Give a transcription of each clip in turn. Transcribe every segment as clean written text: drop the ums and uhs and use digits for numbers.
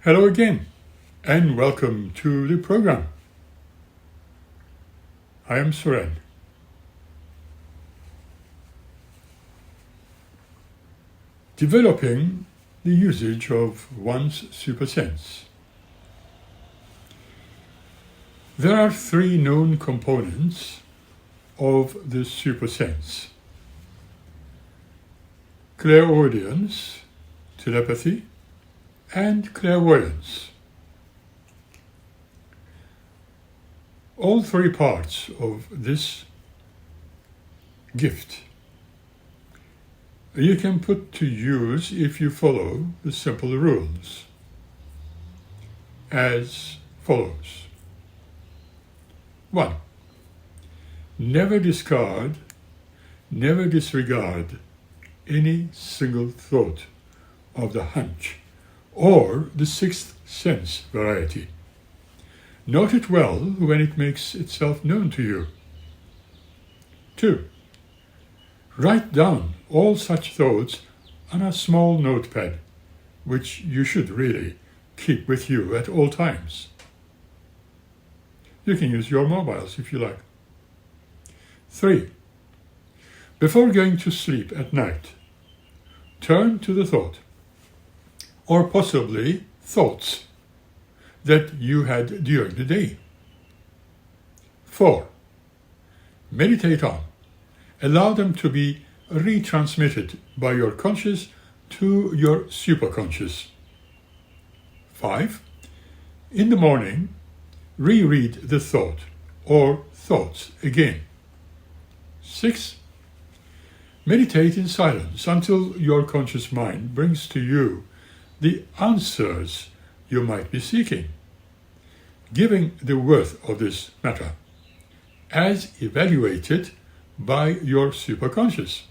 Hello again, and welcome to the program. I am Suren. Developing the usage of one's supersense. There are three known components of the supersense: clairaudience, telepathy, and clairvoyance. All three parts of this gift you can put to use if you follow the simple rules as follows. 1. Never disregard any single thought of the hunch or the sixth sense variety. Note it well when it makes itself known to you. 2. Write down all such thoughts on a small notepad, which you should really keep with you at all times. You can use your mobiles if you like. 3. Before going to sleep at night, turn to the thought, or possibly thoughts, that you had during the day. 4. Meditate on. Allow them to be retransmitted by your conscious to your superconscious. 5. In the morning, reread the thought or thoughts again. 6. Meditate in silence until your conscious mind brings to you the answers you might be seeking, giving the worth of this matter as evaluated by your superconscious.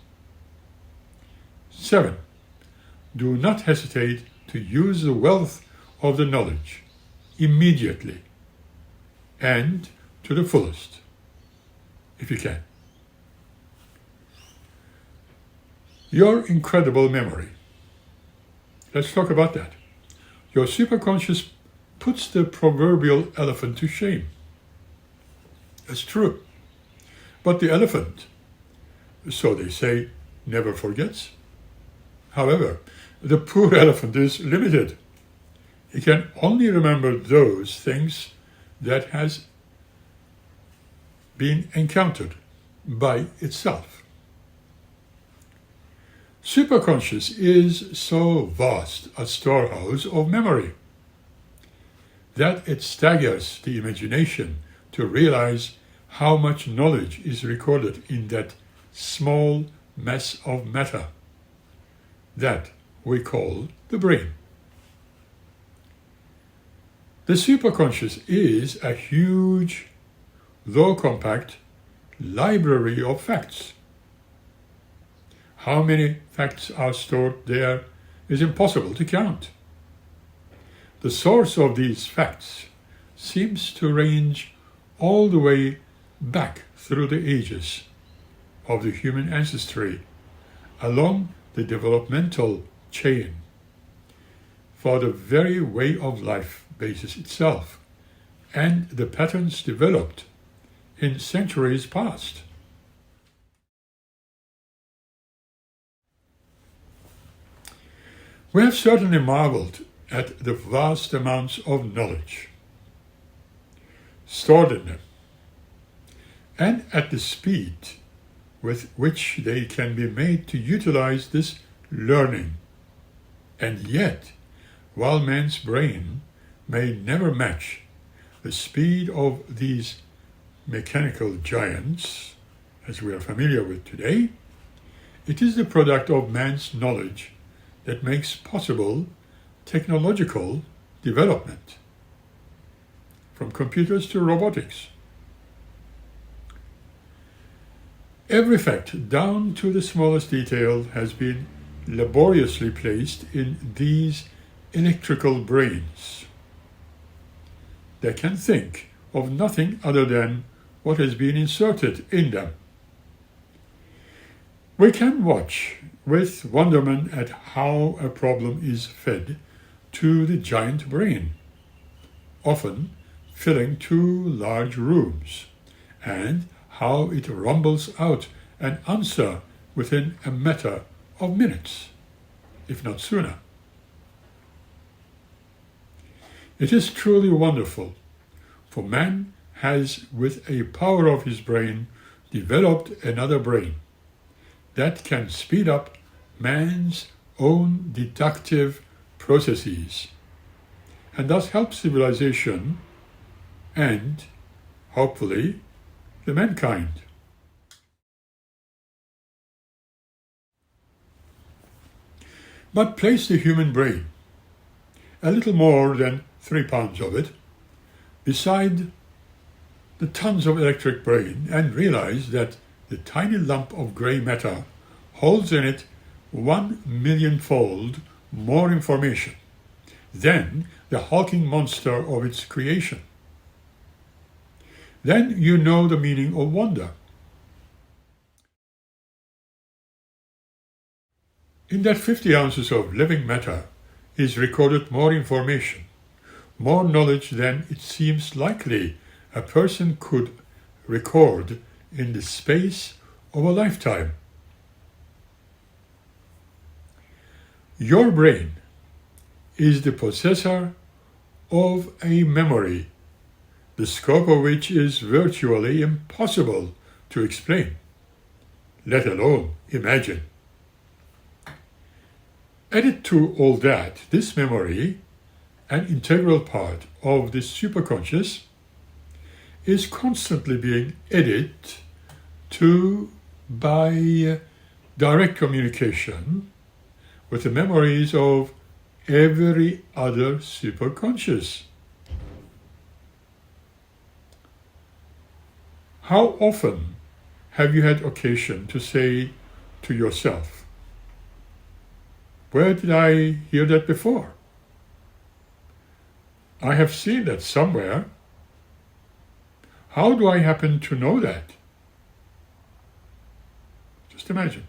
7. Do not hesitate to use the wealth of the knowledge immediately and to the fullest, if you can. Your incredible memory. Let's talk about that. Your superconscious puts the proverbial elephant to shame. That's true. But the elephant, so they say, never forgets. However, the poor elephant is limited. He can only remember those things that has been encountered by itself. Superconscious is so vast a storehouse of memory that it staggers the imagination to realize how much knowledge is recorded in that small mess of matter that we call the brain. The superconscious is a huge, though compact, library of facts. How many facts are stored there is impossible to count. The source of these facts seems to range all the way back through the ages of the human ancestry, along the developmental chain, for the very way of life basis itself, and the patterns developed in centuries past. We have certainly marveled at the vast amounts of knowledge stored in them, and at the speed with which they can be made to utilize this learning. And yet, while man's brain may never match the speed of these mechanical giants, as we are familiar with today, it is the product of man's knowledge that makes possible technological development, from computers to robotics. Every fact, down to the smallest detail, has been laboriously placed in these electrical brains. They can think of nothing other than what has been inserted in them. We can watch with wonderment at how a problem is fed to the giant brain, often filling 2 large rooms, and how it rumbles out an answer within a matter of minutes, if not sooner. It is truly wonderful, for man has, with a power of his brain, developed another brain that can speed up man's own deductive processes, and thus help civilization and, hopefully, the mankind. But place the human brain, a little more than 3 pounds of it, beside the tons of electric brain, and realize that the tiny lump of gray matter holds in it 1,000,000-fold more information than the hulking monster of its creation. Then you know the meaning of wonder. In that 50 ounces of living matter is recorded more information, more knowledge than it seems likely a person could record in the space of a lifetime. Your brain is the possessor of a memory, the scope of which is virtually impossible to explain, let alone imagine. Added to all that, this memory, an integral part of the superconscious, is constantly being added to by direct communication with the memories of every other superconscious. How often have you had occasion to say to yourself, "Where did I hear that before? I have seen that somewhere. How do I happen to know that?" Just imagine.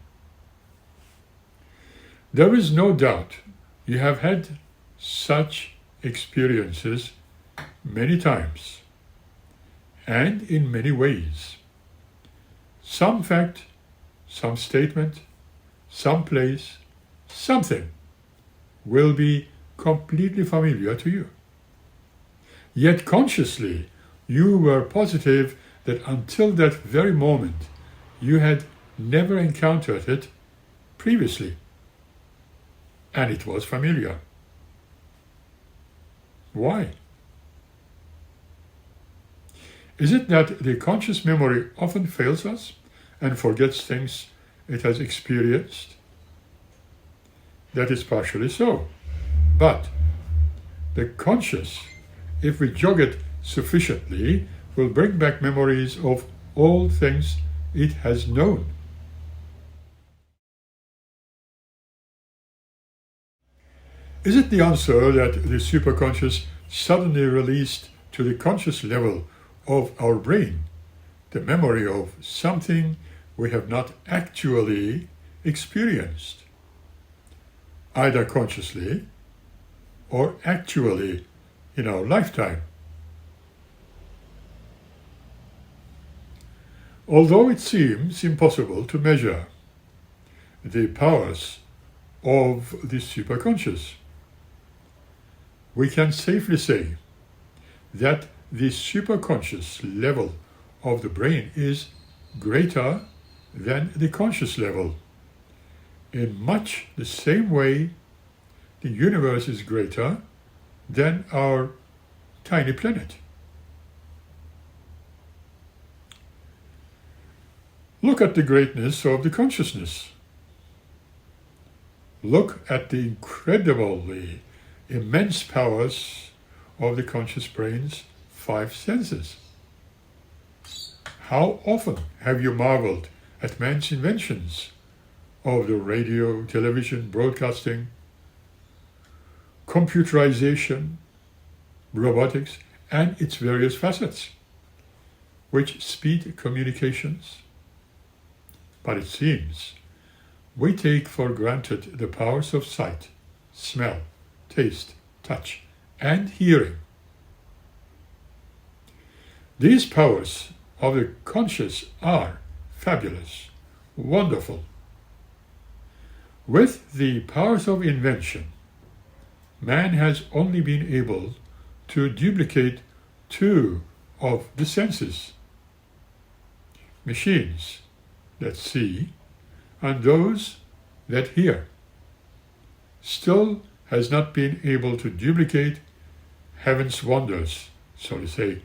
There is no doubt you have had such experiences many times and in many ways. Some fact, some statement, some place, something will be completely familiar to you. Yet consciously, you were positive that until that very moment, you had never encountered it previously, and it was familiar. Why? Is it that the conscious memory often fails us and forgets things it has experienced? That is partially so. But the conscious, if we jog it sufficiently, will bring back memories of all things it has known. Is it the answer that the superconscious suddenly released to the conscious level of our brain the memory of something we have not actually experienced, either consciously or actually in our lifetime? Although it seems impossible to measure the powers of the superconscious, we can safely say that the superconscious level of the brain is greater than the conscious level. In much the same way, the universe is greater than our tiny planet. Look at the greatness of the consciousness. Look at the incredibly immense powers of the conscious brain's 5 senses. How often have you marveled at man's inventions of the radio, television, broadcasting, computerization, robotics, and its various facets, which speed communications? But it seems we take for granted the powers of sight, smell, taste, touch, and hearing. These powers of the conscious are fabulous, wonderful. With the powers of invention, man has only been able to duplicate two of the senses. Machines that see and those that hear. Still has not been able to duplicate heaven's wonders, so to say,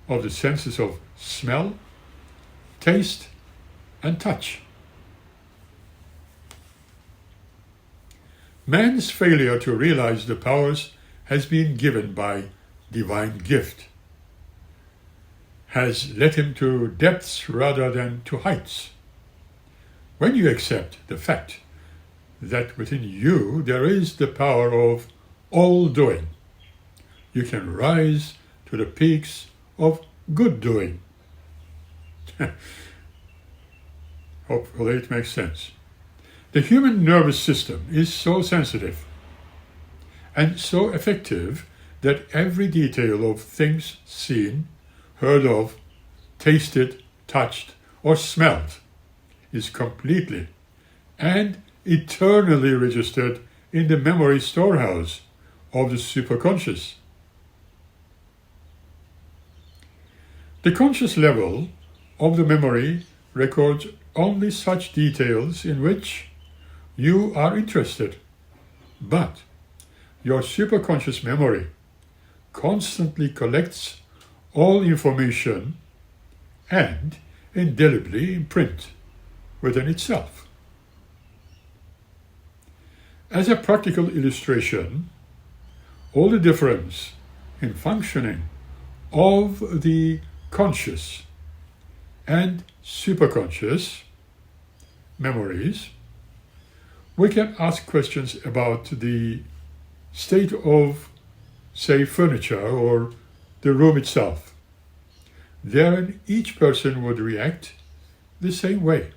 of the senses of smell, taste, and touch. Man's failure to realize the powers has been given by divine gift, has led him to depths rather than to heights. When you accept the fact that within you there is the power of all doing, you can rise to the peaks of good doing. Hopefully it makes sense. The human nervous system is so sensitive and so effective that every detail of things seen, heard of, tasted, touched, or smelled is completely and eternally registered in the memory storehouse of the superconscious. The conscious level of the memory records only such details in which you are interested, but your superconscious memory constantly collects all information and indelibly imprint within itself. As a practical illustration, all the difference in functioning of the conscious and superconscious memories, we can ask questions about the state of, say, furniture or the room itself. Therein, each person would react the same way.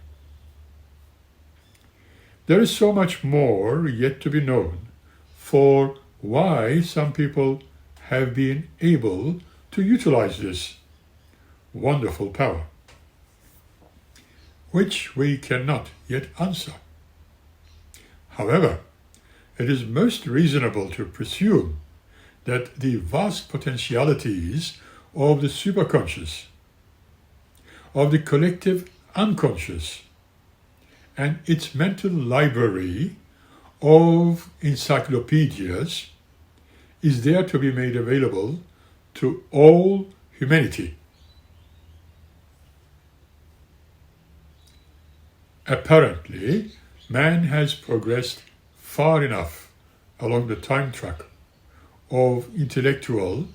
There is so much more yet to be known for why some people have been able to utilize this wonderful power, which we cannot yet answer. However, it is most reasonable to presume that the vast potentialities of the superconscious, of the collective unconscious, and its mental library of encyclopedias is there to be made available to all humanity. Apparently, man has progressed far enough along the time track of intellectual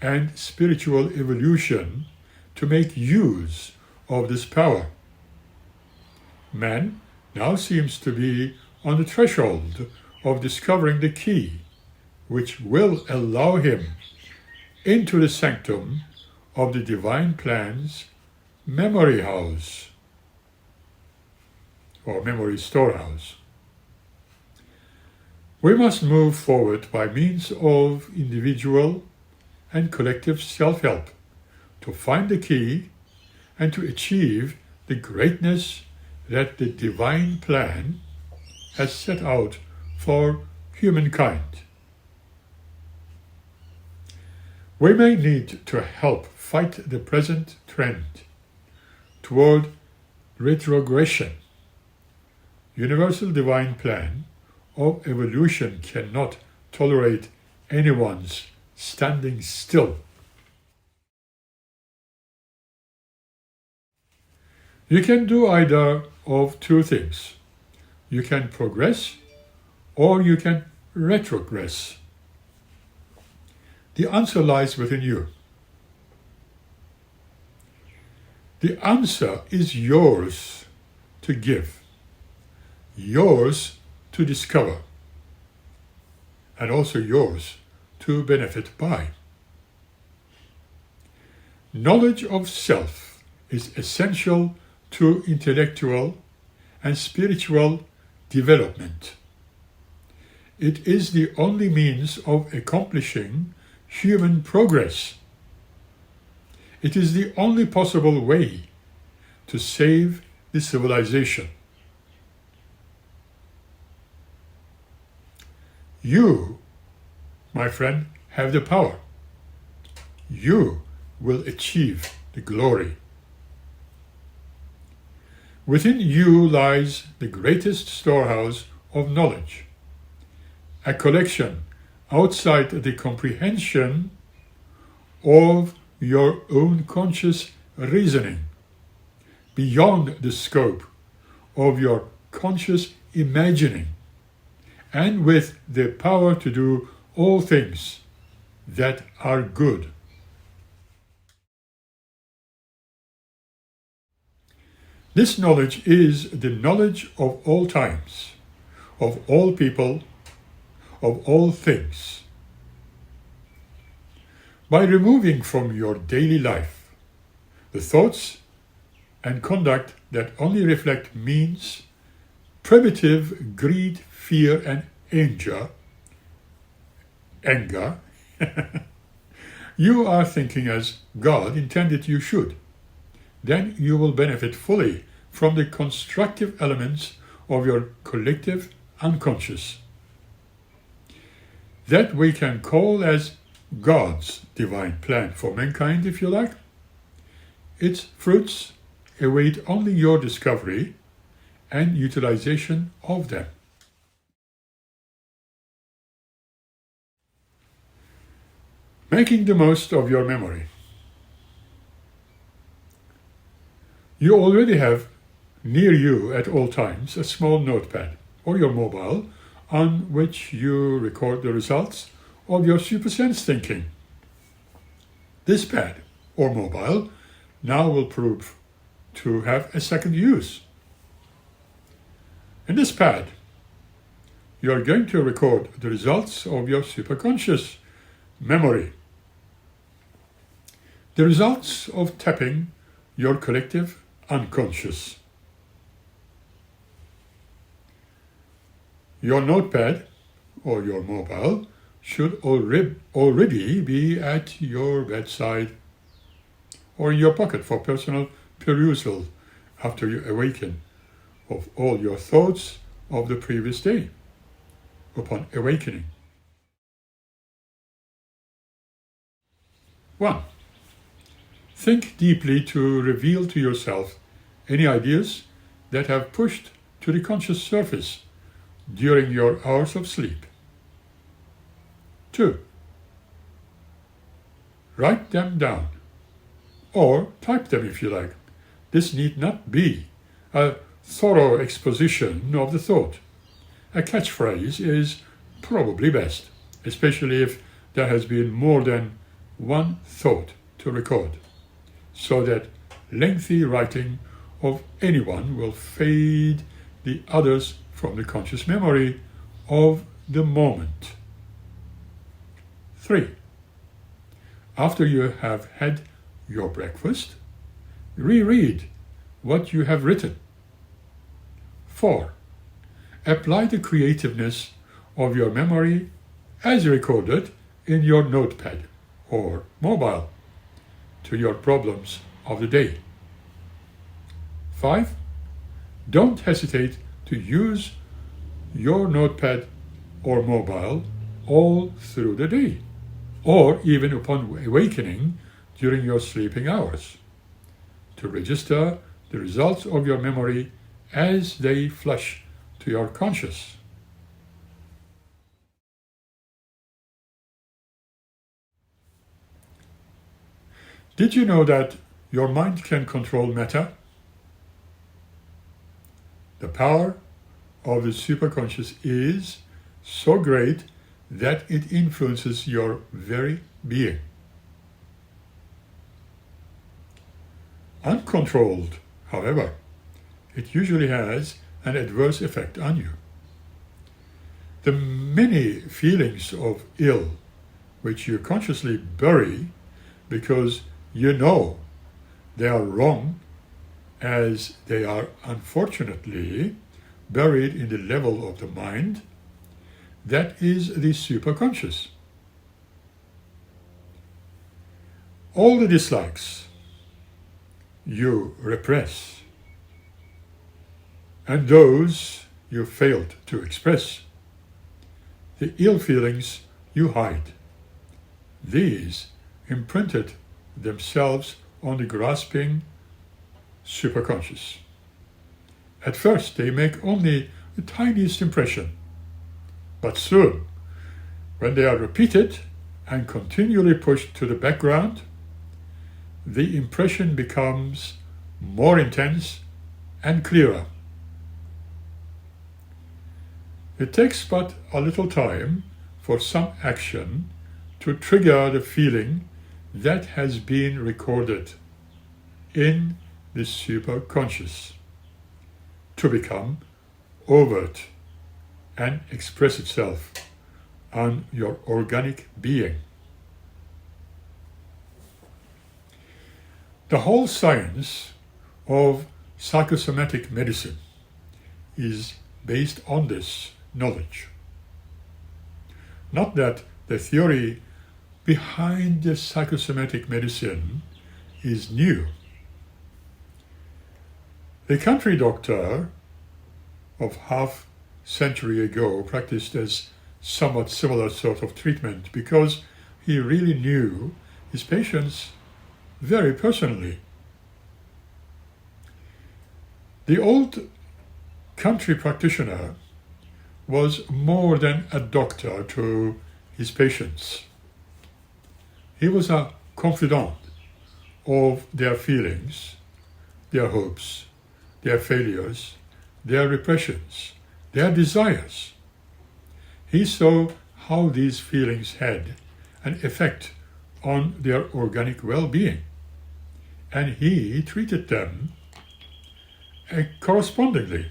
and spiritual evolution to make use of this power. Man now seems to be on the threshold of discovering the key which will allow him into the sanctum of the divine plan's memory house or memory storehouse. We must move forward by means of individual and collective self-help to find the key and to achieve the greatness that the divine plan has set out for humankind. We may need to help fight the present trend toward retrogression. Universal divine plan of evolution cannot tolerate anyone's standing still. You can do either of two things. You can progress or you can retrogress. The answer lies within you. The answer is yours to give, yours to discover, and also yours to benefit by. Knowledge of self is essential to intellectual and spiritual development. It is the only means of accomplishing human progress. It is the only possible way to save the civilization. You, my friend, have the power. You will achieve the glory. Within you lies the greatest storehouse of knowledge, a collection outside the comprehension of your own conscious reasoning, beyond the scope of your conscious imagining, and with the power to do all things that are good. This knowledge is the knowledge of all times, of all people, of all things. By removing from your daily life the thoughts and conduct that only reflect means, primitive greed, fear, and anger, you are thinking as God intended you should. Then you will benefit fully from the constructive elements of your collective unconscious, that we can call as God's divine plan for mankind, if you like. Its fruits await only your discovery and utilization of them. Making the most of your memory. You already have near you at all times a small notepad or your mobile on which you record the results of your supersense thinking. This pad or mobile now will prove to have a second use. In this pad, you are going to record the results of your superconscious memory, the results of tapping your collective unconscious. Your notepad or your mobile should already be at your bedside or in your pocket for personal perusal after you awaken of all your thoughts of the previous day upon awakening. 1. Think deeply to reveal to yourself any ideas that have pushed to the conscious surface during your hours of sleep. 2. Write them down, or type them if you like. This need not be a thorough exposition of the thought. A catchphrase is probably best, especially if there has been more than one thought to record, so that lengthy writing of anyone will fade the others from the conscious memory of the moment. 3. After you have had your breakfast, reread what you have written. 4. Apply the creativeness of your memory as recorded in your notepad or mobile to your problems of the day. 5. Don't hesitate to use your notepad or mobile all through the day, or even upon awakening during your sleeping hours, to register the results of your memory as they flash to your conscious. Did you know that your mind can control matter? The power of the superconscious is so great that it influences your very being. Uncontrolled, however, it usually has an adverse effect on you. The many feelings of ill which you consciously bury because you know they are wrong, as they are unfortunately buried in the level of the mind, That is the superconscious. All the dislikes you repress, and those you failed to express, the ill feelings you hide, these imprinted themselves on the grasping superconscious. At first they make only the tiniest impression, but soon, when they are repeated and continually pushed to the background, the impression becomes more intense and clearer. It takes but a little time for some action to trigger the feeling that has been recorded in the superconscious to become overt and express itself on your organic being. The whole science of psychosomatic medicine is based on this knowledge. Not that the theory behind the psychosomatic medicine is new. The country doctor of half century ago practiced as somewhat similar sort of treatment because he really knew his patients very personally. The old country practitioner was more than a doctor to his patients. He was a confidant of their feelings, their hopes, their failures, their repressions, their desires. He saw how these feelings had an effect on their organic well-being, and he treated them correspondingly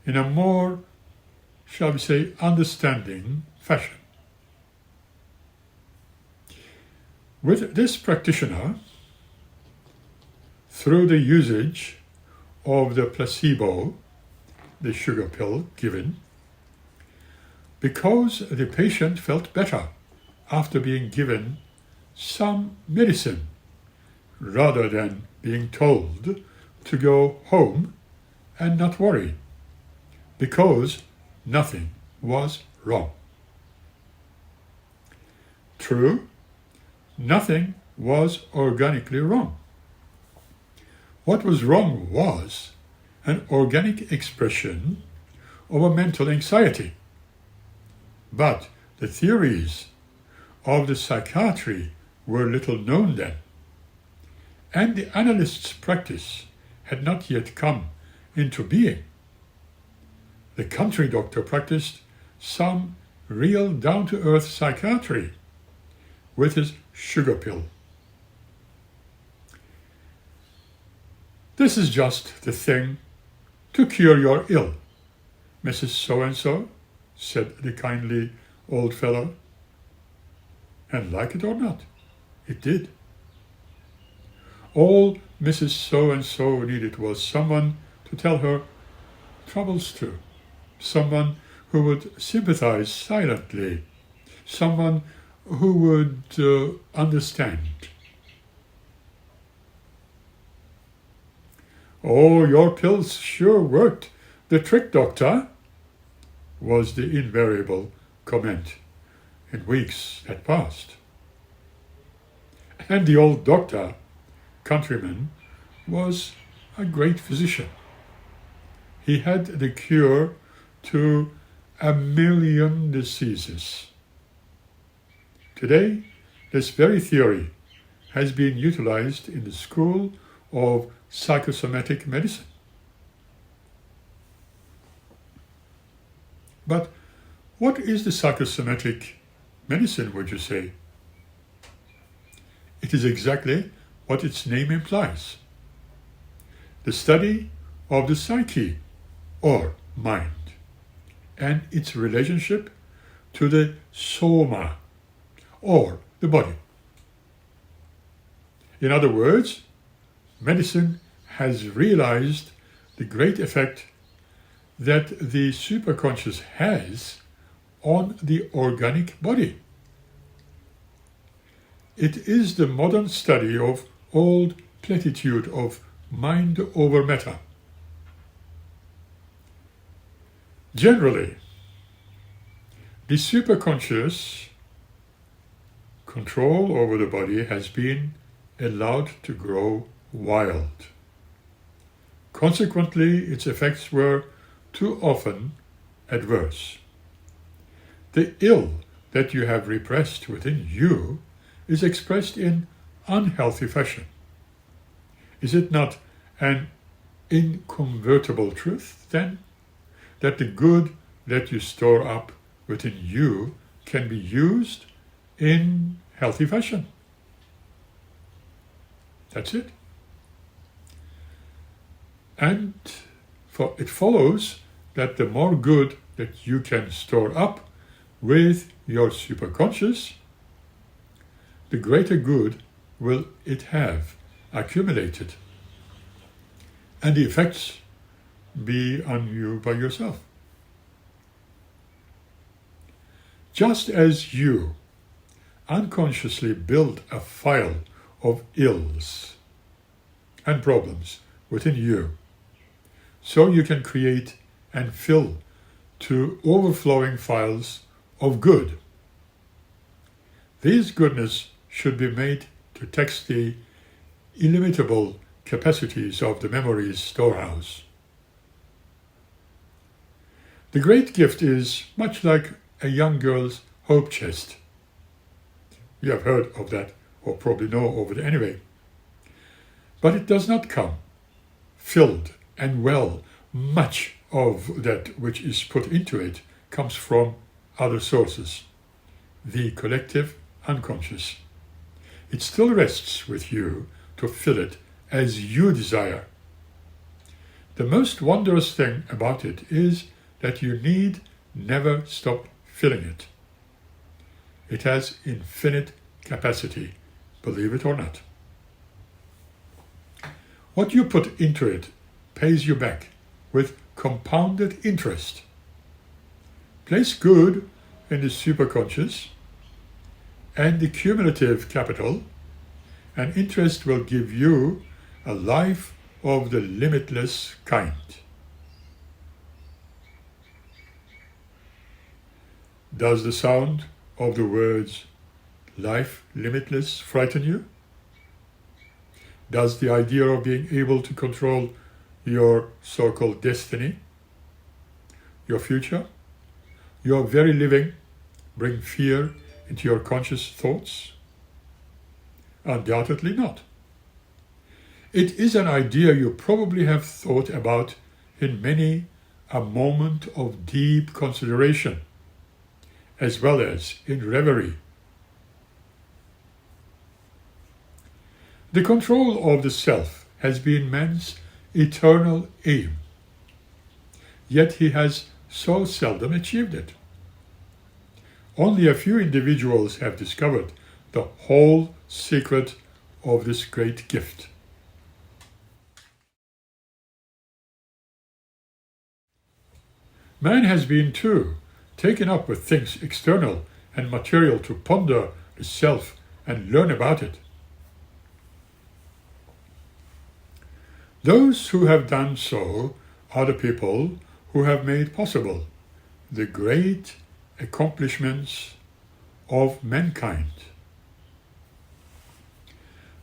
in a more, shall we say, understanding fashion. With this practitioner, through the usage of the placebo, the sugar pill given, because the patient felt better after being given some medicine rather than being told to go home and not worry, because nothing was wrong. True, nothing was organically wrong. What was wrong was an organic expression of a mental anxiety. But the theories of the psychiatry were little known then, and the analyst's practice had not yet come into being. The country doctor practiced some real down-to-earth psychiatry with his sugar pill. This is just the thing to cure your ill, Mrs. So-and-so, said the kindly old fellow. And like it or not, it did. All Mrs. So-and-so needed was someone to tell her troubles to, someone who would sympathize silently, someone who would understand. "Oh, your pills sure worked the trick, doctor," was the invariable comment in weeks that passed. And the old doctor, countryman, was a great physician. He had the cure to 1,000,000 diseases. Today, this very theory has been utilized in the school of psychosomatic medicine. But what is the psychosomatic medicine, would you say? It is exactly what its name implies. The study of the psyche, or mind, and its relationship to the soma, or the body. In other words, medicine has realized the great effect that the superconscious has on the organic body. It is the modern study of old platitude of mind over matter. Generally, the superconscious control over the body has been allowed to grow wild. Consequently, its effects were too often adverse. The ill that you have repressed within you is expressed in unhealthy fashion. Is it not an inconvertible truth, then, that the good that you store up within you can be used in healthy fashion? That's it. And it follows that the more good that you can store up with your superconscious, the greater good will it have accumulated, and the effects be on you by yourself. Just as you unconsciously build a file of ills and problems within you, so you can create and fill to overflowing files of good. These goodness should be made to tax the illimitable capacities of the memory's storehouse. The great gift is much like a young girl's hope chest. You have heard of that, or probably know of it anyway. But it does not come filled and well. Much of that which is put into it comes from other sources, the collective unconscious. It still rests with you to fill it as you desire. The most wondrous thing about it is that you need never stop filling it. It has infinite capacity, believe it or not. What you put into it pays you back with compounded interest. Place good in the superconscious and the cumulative capital, and interest will give you a life of the limitless kind. Does the sound of the words life limitless frighten you? Does the idea of being able to control your so-called destiny, your future, your very living, bring fear into your conscious thoughts? Undoubtedly not. It is an idea you probably have thought about in many a moment of deep consideration, as well as in reverie. The control of the self has been man's eternal aim, yet he has so seldom achieved it. Only a few individuals have discovered the whole secret of this great gift. Man has been, too, taken up with things external and material to ponder the self and learn about it. Those who have done so are the people who have made possible the great accomplishments of mankind.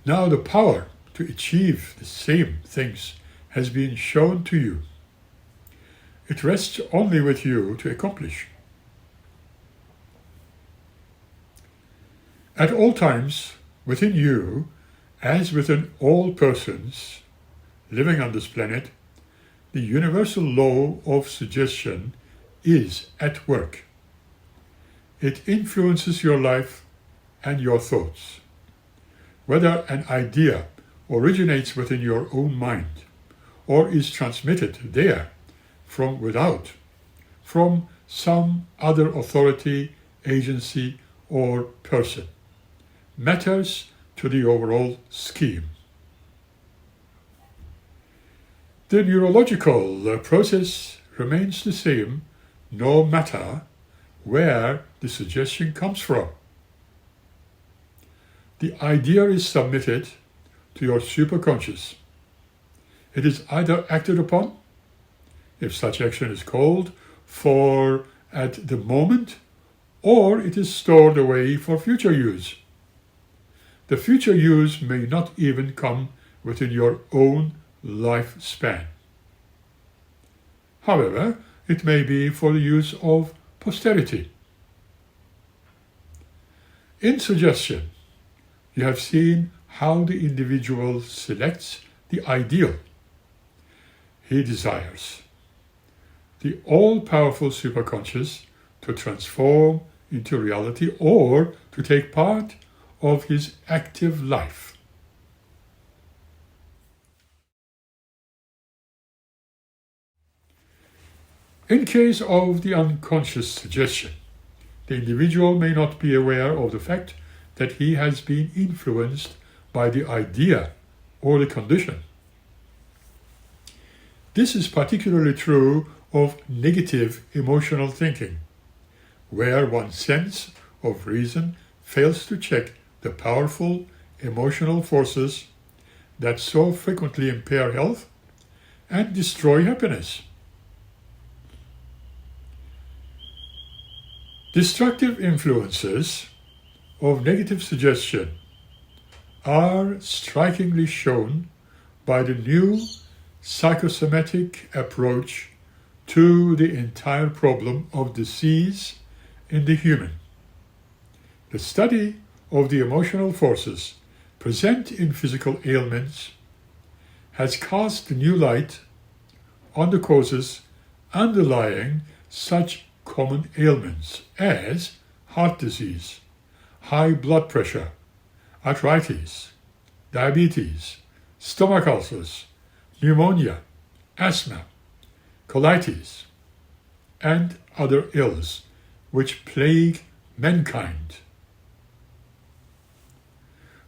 Now the power to achieve the same things has been shown to you. It rests only with you to accomplish. At all times, within you, as within all persons living on this planet, the universal law of suggestion is at work. It influences your life and your thoughts. Whether an idea originates within your own mind or is transmitted there from without, from some other authority, agency, or person, matters to the overall scheme. The neurological process remains the same no matter where the suggestion comes from. The idea is submitted to your superconscious. It is either acted upon, if such action is called for at the moment, or it is stored away for future use. The future use may not even come within your own lifespan. However, it may be for the use of posterity. In suggestion, you have seen how the individual selects the ideal he desires, the all-powerful superconscious, to transform into reality or to take part of his active life. In case of the unconscious suggestion, the individual may not be aware of the fact that he has been influenced by the idea or the condition. This is particularly true of negative emotional thinking, where one's sense of reason fails to check the powerful emotional forces that so frequently impair health and destroy happiness. Destructive influences of negative suggestion are strikingly shown by the new psychosomatic approach to the entire problem of disease in the human. The study of the emotional forces present in physical ailments has cast a new light on the causes underlying such common ailments as heart disease, high blood pressure, arthritis, diabetes, stomach ulcers, pneumonia, asthma, colitis, and other ills which plague mankind.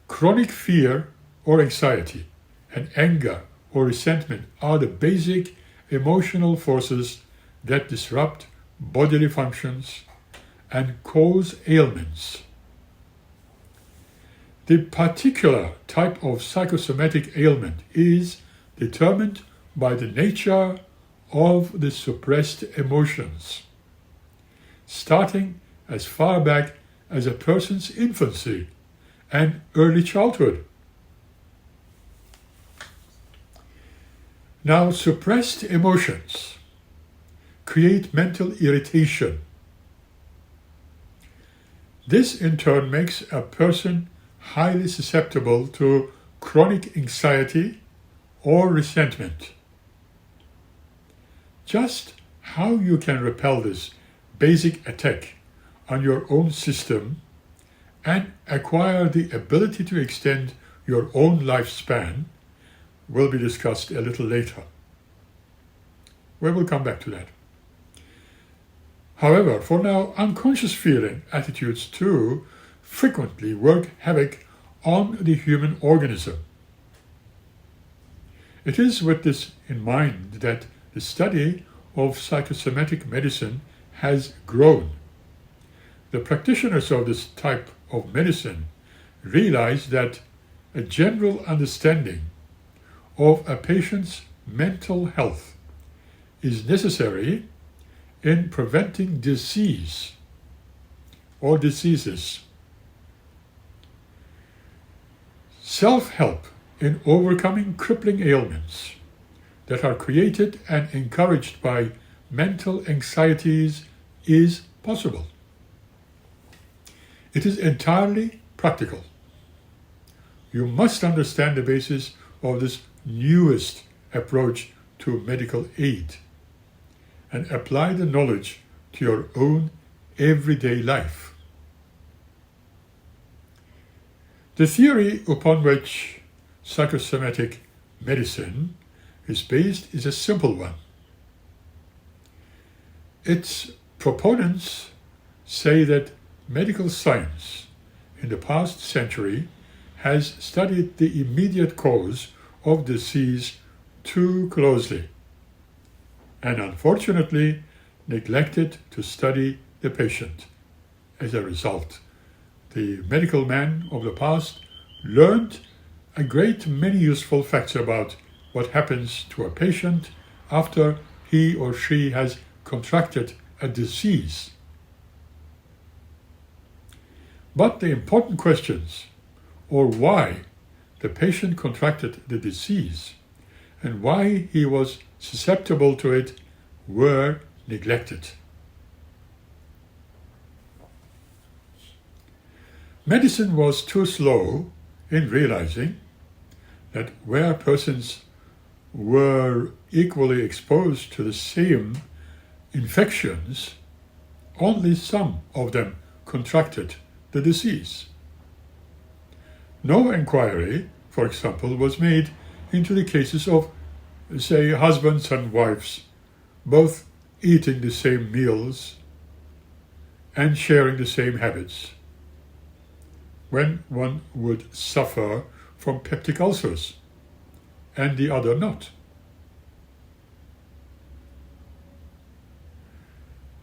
Chronic fear or anxiety and anger or resentment are the basic emotional forces that disrupt bodily functions and cause ailments. The particular type of psychosomatic ailment is determined by the nature of the suppressed emotions, starting as far back as a person's infancy and early childhood. Now, suppressed emotions create mental irritation. This in turn makes a person highly susceptible to chronic anxiety or resentment. Just how you can repel this basic attack on your own system and acquire the ability to extend your own lifespan will be discussed a little later. We will come back to that. However, for now, unconscious feeling attitudes too frequently work havoc on the human organism. It is with this in mind that the study of psychosomatic medicine has grown. The practitioners of this type of medicine realize that a general understanding of a patient's mental health is necessary in preventing disease or diseases. Self-help in overcoming crippling ailments that are created and encouraged by mental anxieties is possible. It is entirely practical. You must understand the basis of this newest approach to medical aid and apply the knowledge to your own everyday life. The theory upon which psychosomatic medicine is based is a simple one. Its proponents say that medical science in the past century has studied the immediate cause of disease too closely and unfortunately neglected to study the patient. As a result, the medical man of the past learned a great many useful facts about what happens to a patient after he or she has contracted a disease. But the important questions, or why the patient contracted the disease and why he was susceptible to it, were neglected. Medicine was too slow in realizing that where persons were equally exposed to the same infections, only some of them contracted the disease. No inquiry, for example, was made into the cases of, say, husbands and wives, both eating the same meals and sharing the same habits, when one would suffer from peptic ulcers and the other not.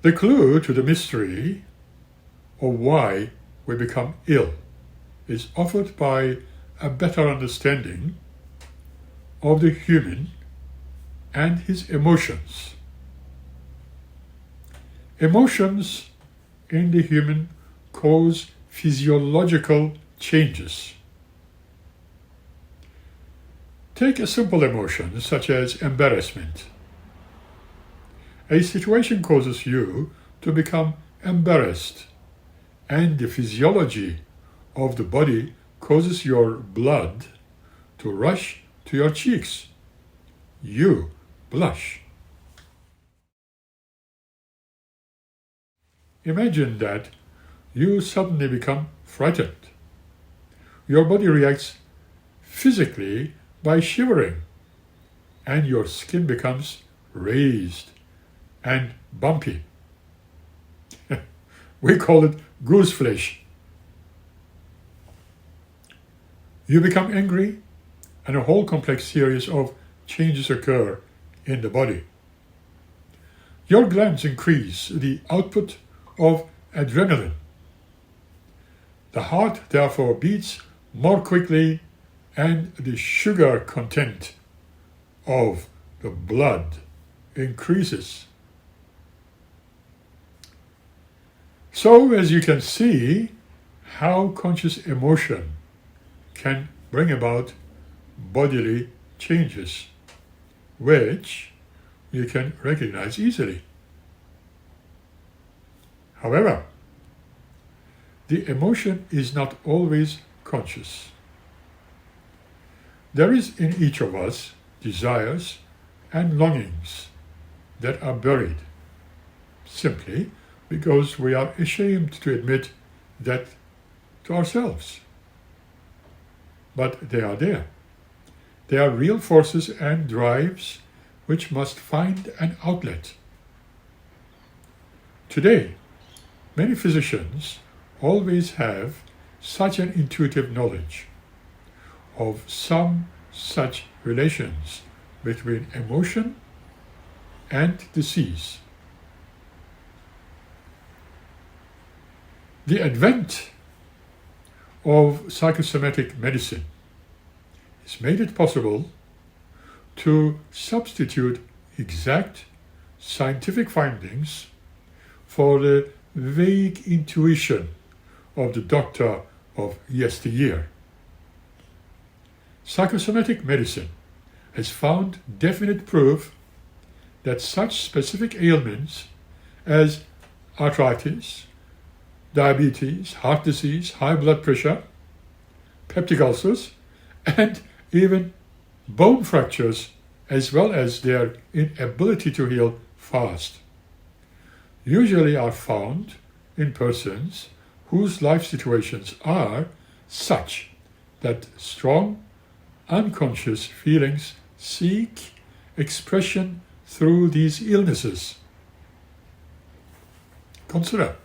The clue to the mystery of why we become ill is offered by a better understanding of the human and his emotions. Emotions in the human cause physiological changes. Take a simple emotion such as embarrassment. A situation causes you to become embarrassed, and the physiology of the body causes your blood to rush to your cheeks. You blush. Imagine that you suddenly become frightened. Your body reacts physically by shivering, and your skin becomes raised and bumpy. We call it goose flesh. You become angry, and a whole complex series of changes occur in the body. Your glands increase the output of adrenaline. The heart therefore beats more quickly, and the sugar content of the blood increases. So, as you can see, how conscious emotion can bring about bodily changes, which you can recognize easily. However, the emotion is not always conscious. There is in each of us desires and longings that are buried, simply because we are ashamed to admit that to ourselves. But they are there. They are real forces and drives which must find an outlet. Today, many physicians always have such an intuitive knowledge of some such relations between emotion and disease. The advent of psychosomatic medicine has made it possible to substitute exact scientific findings for the vague intuition of the doctor of yesteryear. Psychosomatic medicine has found definite proof that such specific ailments as arthritis, diabetes, heart disease, high blood pressure, peptic ulcers, and even bone fractures, as well as their inability to heal fast, usually are found in persons whose life situations are such that strong, unconscious feelings seek expression through these illnesses. Consider.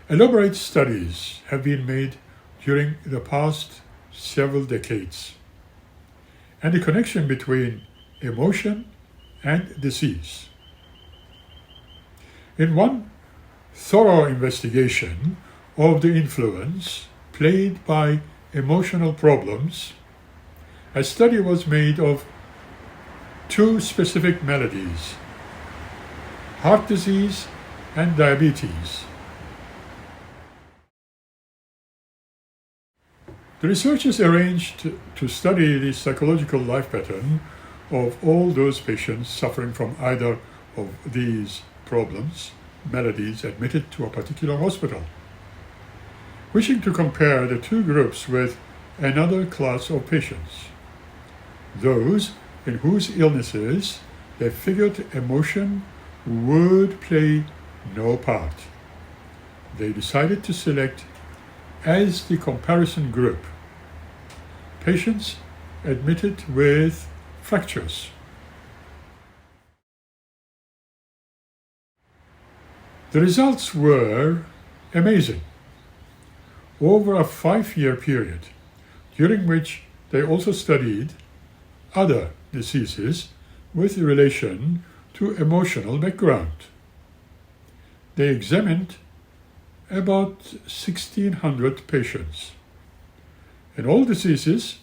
Elaborate studies have been made during the past several decades, and the connection between emotion and disease. In one thorough investigation of the influence played by emotional problems, a study was made of two specific maladies: heart disease and diabetes. The researchers arranged to study the psychological life pattern of all those patients suffering from either of these maladies admitted to a particular hospital, wishing to compare the two groups with another class of patients, those in whose illnesses they figured emotion would play no part. They decided to select as the comparison group patients admitted with fractures. The results were amazing. Over a 5-year period, during which they also studied other diseases with relation to emotional background. They examined about 1,600 patients. In all diseases,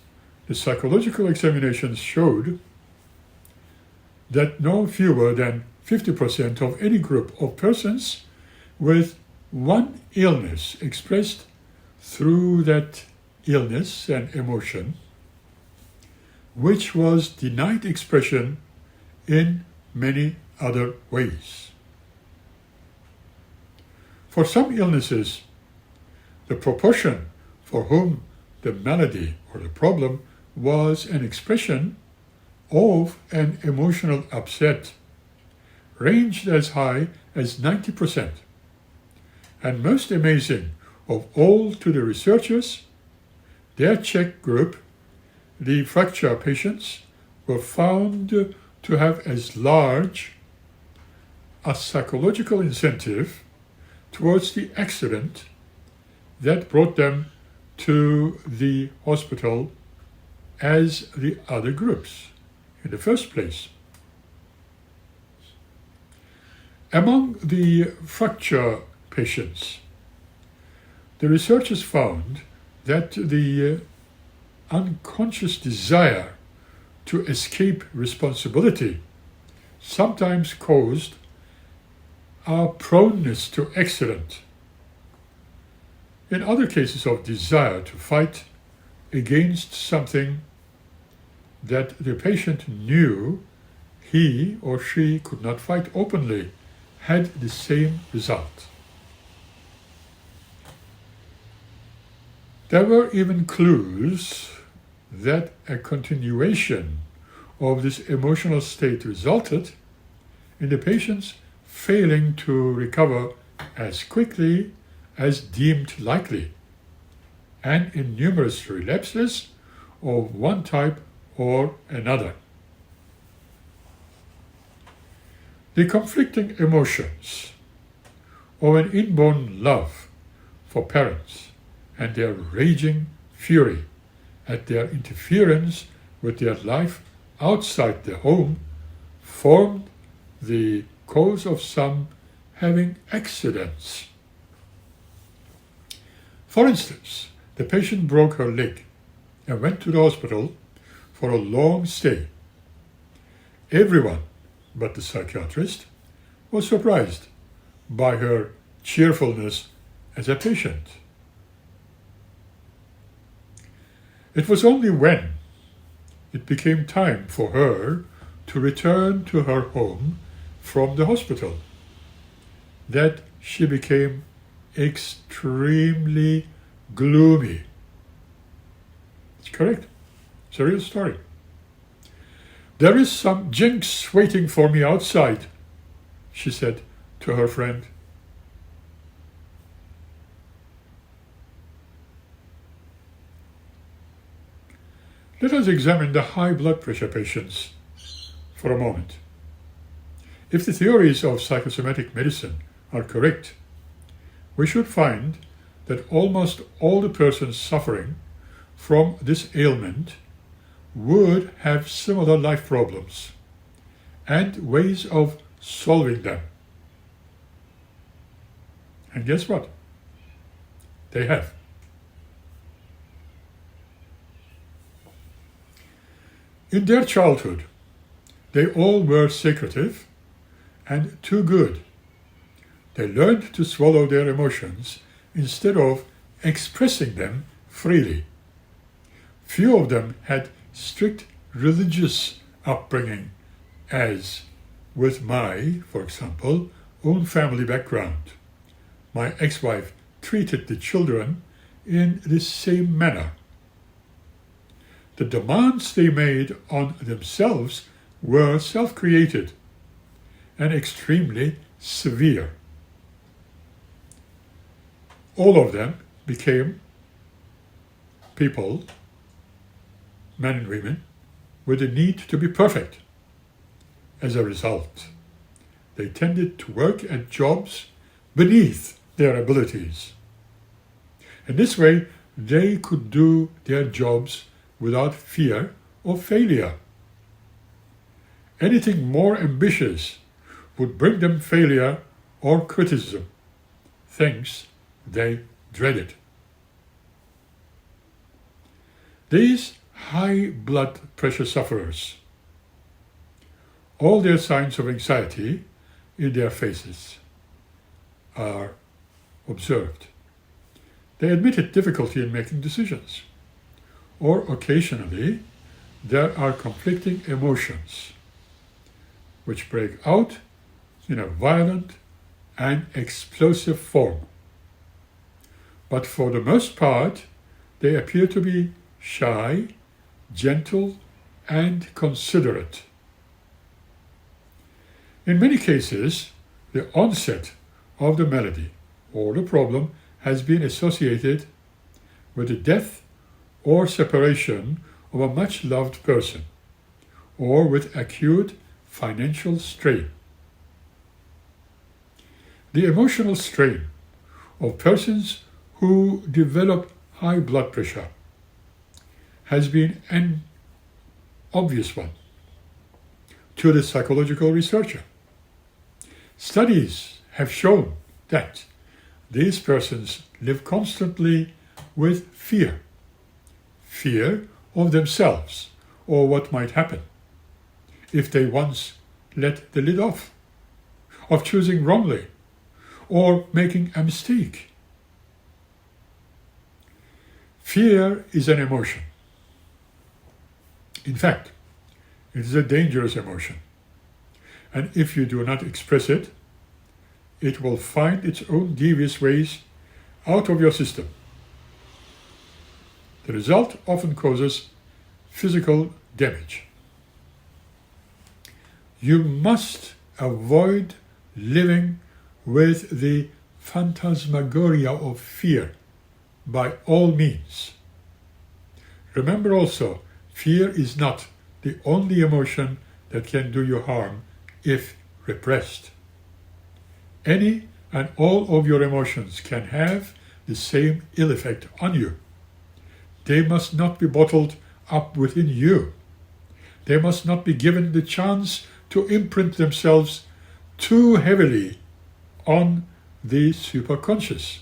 the psychological examinations showed that no fewer than 50% of any group of persons with one illness expressed through that illness and emotion, which was denied expression in many other ways. For some illnesses, the proportion for whom the malady or the problem was an expression of an emotional upset ranged as high as 90%. And most amazing of all to the researchers, their check group, the fracture patients, were found to have as large a psychological incentive towards the accident that brought them to the hospital as the other groups in the first place. Among the fracture patients, the researchers found that the unconscious desire to escape responsibility sometimes caused a proneness to accident. In other cases of desire to fight against something that the patient knew he or she could not fight openly, had the same result. There were even clues that a continuation of this emotional state resulted in the patients failing to recover as quickly as deemed likely, and in numerous relapses of one type or another. The conflicting emotions of an inborn love for parents and their raging fury at their interference with their life outside the home formed the cause of some having accidents. For instance, the patient broke her leg and went to the hospital for a long stay. Everyone but the psychiatrist was surprised by her cheerfulness as a patient. It was only when it became time for her to return to her home from the hospital that she became extremely gloomy. It's correct. It's a real story. "There is some jinx waiting for me outside," she said to her friend. Let us examine the high blood pressure patients for a moment. If the theories of psychosomatic medicine are correct, we should find that almost all the persons suffering from this ailment would have similar life problems and ways of solving them. And guess what? They have. In their childhood, they all were secretive and too good. They learned to swallow their emotions instead of expressing them freely. Few of them had strict religious upbringing, as with my, for example, own family background. My ex-wife treated the children in the same manner. The demands they made on themselves were self-created and extremely severe. All of them became people, men and women, with a need to be perfect. As a result, they tended to work at jobs beneath their abilities. In this way, they could do their jobs without fear of failure. Anything more ambitious would bring them failure or criticism, things they dreaded. These high blood pressure sufferers, all their signs of anxiety in their faces are observed. They admitted difficulty in making decisions, or occasionally there are conflicting emotions which break out in a violent and explosive form. But for the most part, they appear to be shy, gentle, and considerate. In many cases, the onset of the malady or the problem has been associated with the death or separation of a much loved person, or with acute financial strain. The emotional strain of persons who develop high blood pressure has been an obvious one to the psychological researcher. Studies have shown that these persons live constantly with fear of themselves or what might happen if they once let the lid off, of choosing wrongly or making a mistake. Fear is an emotion. In fact, it is a dangerous emotion. And if you do not express it, it will find its own devious ways out of your system. The result often causes physical damage. You must avoid living with the phantasmagoria of fear by all means. Remember also, fear is not the only emotion that can do you harm if repressed. Any and all of your emotions can have the same ill effect on you. They must not be bottled up within you. They must not be given the chance to imprint themselves too heavily on the superconscious.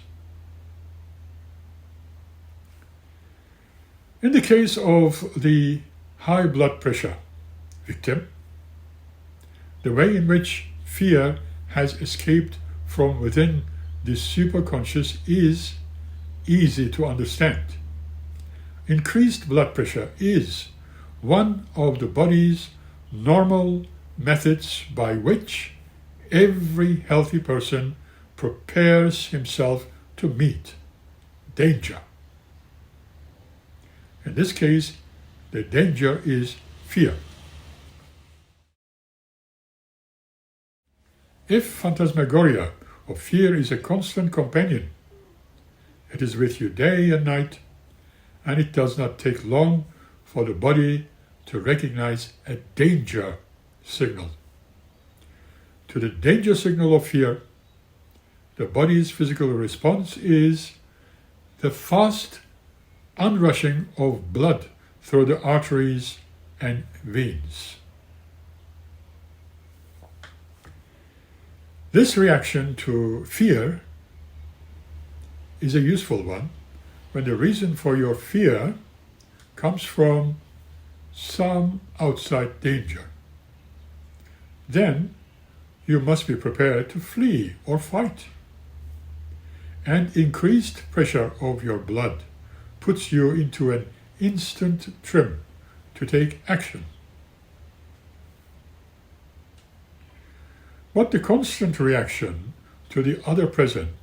In the case of the high blood pressure victim, the way in which fear has escaped from within the superconscious is easy to understand. Increased blood pressure is one of the body's normal methods by which every healthy person prepares himself to meet danger. In this case, the danger is fear. If phantasmagoria of fear is a constant companion, it is with you day and night, and it does not take long for the body to recognize a danger signal. To the danger signal of fear, the body's physical response is the fast unrushing of blood through the arteries and veins. This reaction to fear is a useful one when the reason for your fear comes from some outside danger. Then you must be prepared to flee or fight. And increased pressure of your blood puts you into an instant trim to take action. But the constant reaction to the other present,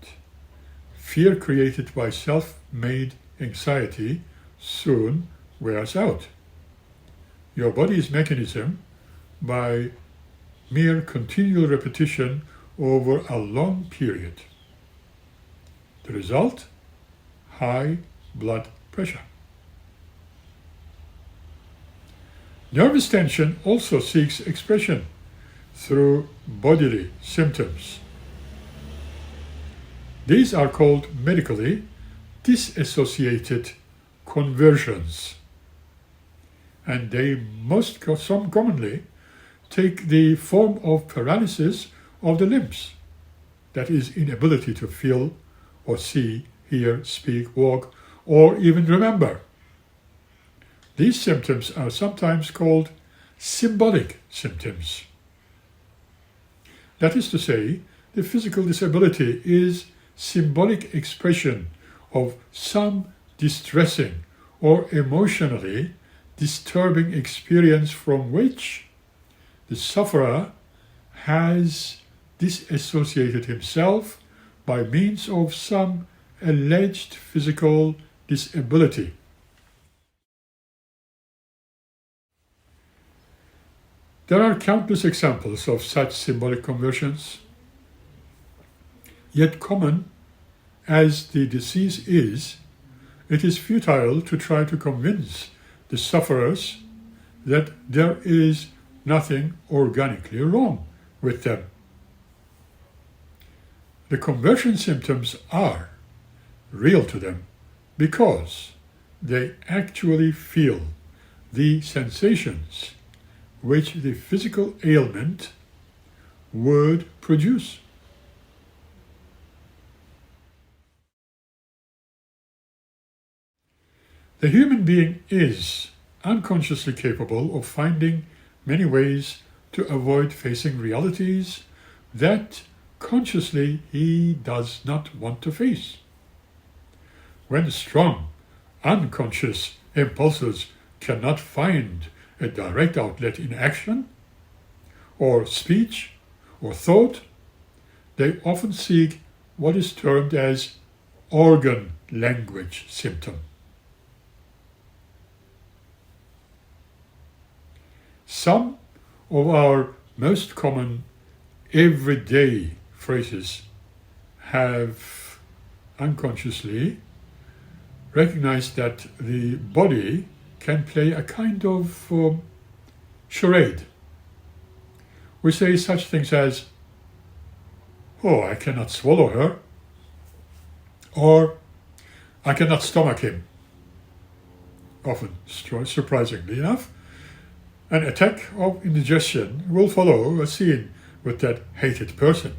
fear created by self-made anxiety, soon wears out. Your body's mechanism, by mere continual repetition over a long period. The result? High blood pressure. Nervous tension also seeks expression through bodily symptoms. These are called medically disassociated conversions, and they most commonly take the form of paralysis of the limbs, that is, inability to feel or see, hear, speak, walk, or even remember. These symptoms are sometimes called symbolic symptoms. That is to say, the physical disability is symbolic expression of some distressing or emotionally disturbing experience from which the sufferer has disassociated himself by means of some alleged physical disability. There are countless examples of such symbolic conversions. Yet common as the disease is, it is futile to try to convince the sufferers that there is nothing organically wrong with them. The conversion symptoms are real to them because they actually feel the sensations which the physical ailment would produce. The human being is unconsciously capable of finding many ways to avoid facing realities that consciously he does not want to face. When strong, unconscious impulses cannot find a direct outlet in action, or speech, or thought, they often seek what is termed as organ language symptom. Some of our most common everyday phrases have unconsciously recognized that the body can play a kind of charade. We say such things as, "Oh, I cannot swallow her," or "I cannot stomach him." Often, surprisingly enough, an attack of indigestion will follow a scene with that hated person.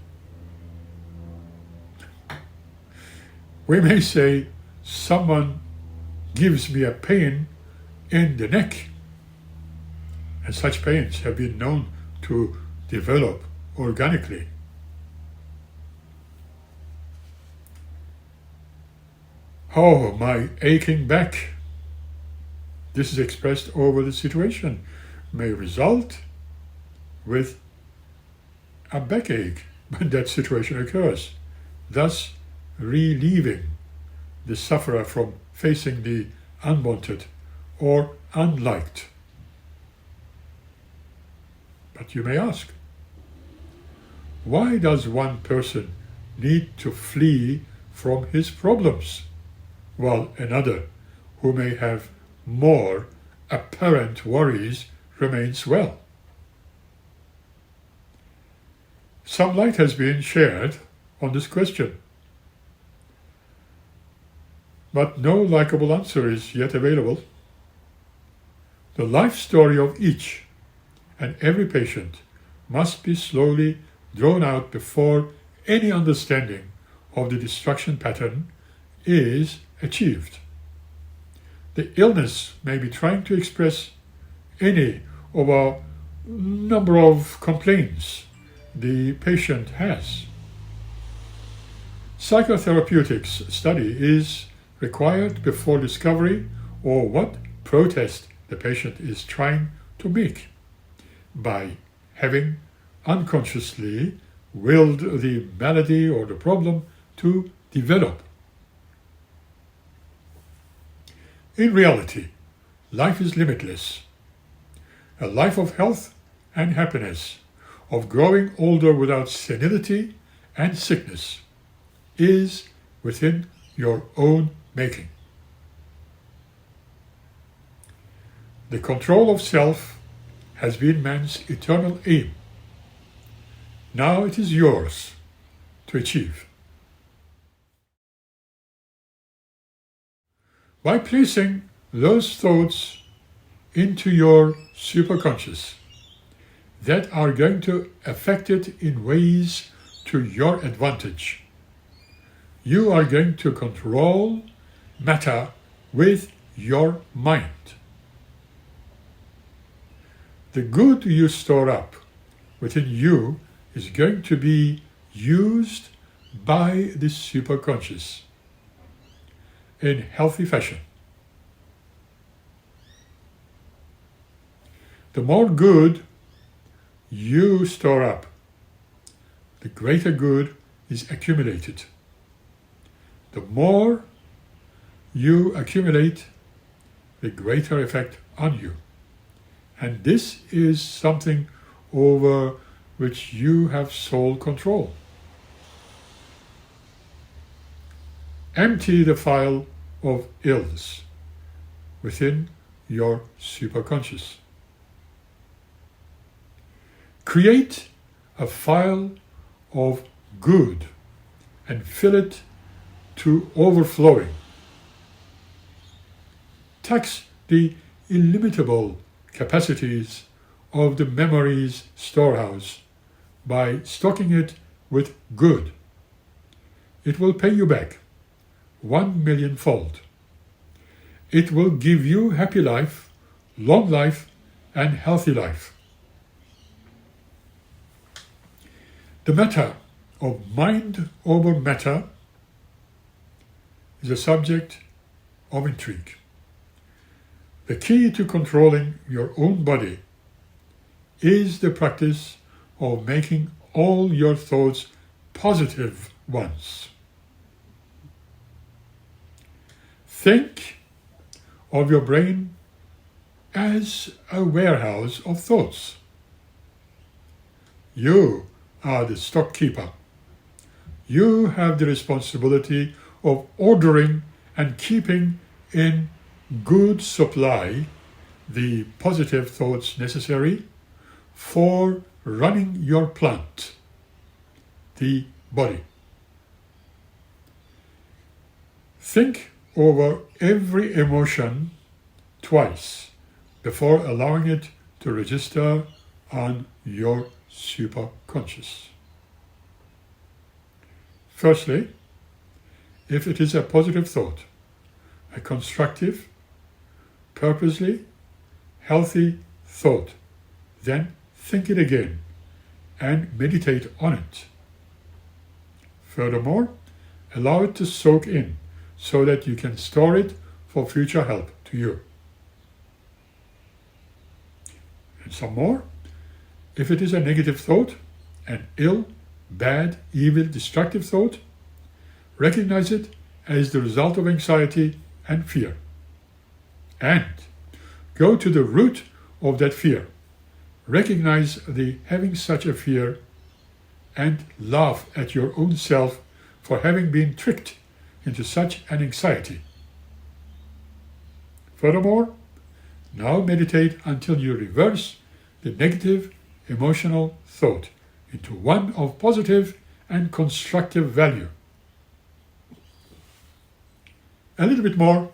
We may say, "Someone gives me a pain in the neck," and such pains have been known to develop organically. "Oh, my aching back." This is expressed over the situation, may result with a backache when that situation occurs, thus relieving the sufferer from facing the unwanted or unliked. But you may ask, why does one person need to flee from his problems, while another, who may have more apparent worries, remains well? Some light has been shared on this question, but no likable answer is yet available. The life story of each and every patient must be slowly drawn out before any understanding of the destruction pattern is achieved. The illness may be trying to express any of a number of complaints the patient has. Psychotherapeutics study is required before discovery or what protest the patient is trying to make by having unconsciously willed the malady or the problem to develop. In reality, life is limitless. A life of health and happiness, of growing older without senility and sickness, is within your own making. The control of self has been man's eternal aim. Now it is yours to achieve. By placing those thoughts into your superconscious that are going to affect it in ways to your advantage, you are going to control matter with your mind. The good you store up within you is going to be used by the superconscious in healthy fashion. The more good you store up, the greater good is accumulated. The more you accumulate, the greater effect on you. And this is something over which you have sole control. Empty the file of ills within your superconscious. Create a file of good and fill it to overflowing. Tax the illimitable capacities of the memory's storehouse by stocking it with good. It will pay you back 1,000,000-fold. It will give you happy life, long life, and healthy life. The matter of mind over matter is a subject of intrigue. The key to controlling your own body is the practice of making all your thoughts positive ones. Think of your brain as a warehouse of thoughts. You are the stockkeeper. You have the responsibility of ordering and keeping in good supply the positive thoughts necessary for running your plant, the body. Think over every emotion twice before allowing it to register on your superconscious. Firstly, if it is a positive thought, a constructive, purposely healthy thought, then think it again and meditate on it. Furthermore, allow it to soak in so that you can store it for future help to you. And some more. If it is a negative thought, an ill, bad, evil, destructive thought, recognize it as the result of anxiety and fear. And go to the root of that fear. Recognize the having such a fear and laugh at your own self for having been tricked into such an anxiety. Furthermore, now meditate until you reverse the negative emotional thought into one of positive and constructive value. A little bit more.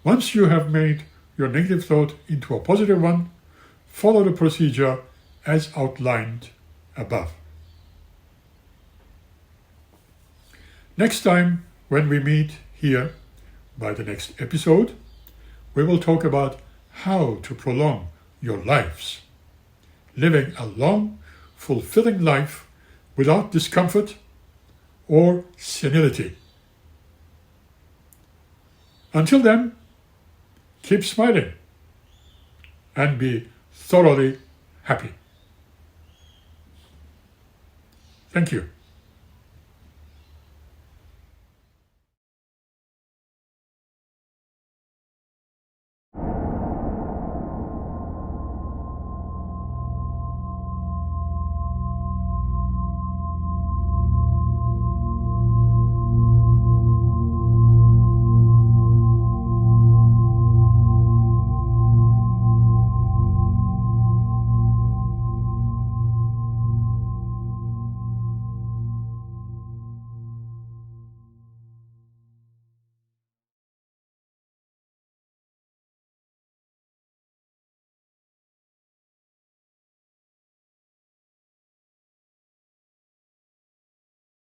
Once you have made your negative thought into a positive one, follow the procedure as outlined above. Next time When we meet here by the next episode, we will talk about how to prolong your lives, living a long, fulfilling life without discomfort or senility. Until then, keep smiling and be thoroughly happy. Thank you.